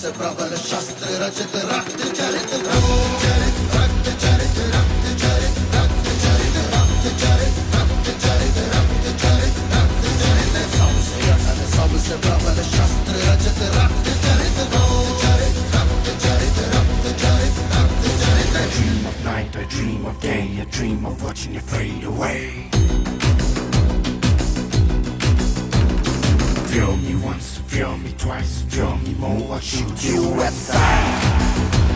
सबसे प्रबल शस्त्र रचित रक्त चरित रक्त चरित रक्त चरित रक्त चरित रक्त चरित रक्त चरित रक्त चरित रक्त चरित रक्त चरित सबसे अटल सबसे प्रबल शस्त्र रचित रक्त चरित रक्त चरित रक्त चरित रक्त चरित रक्त चरित I dream of night, I dream of day, I dream of watching you fade away. Feel me once, feel me twice, feel me more, I'll shoot you at sight.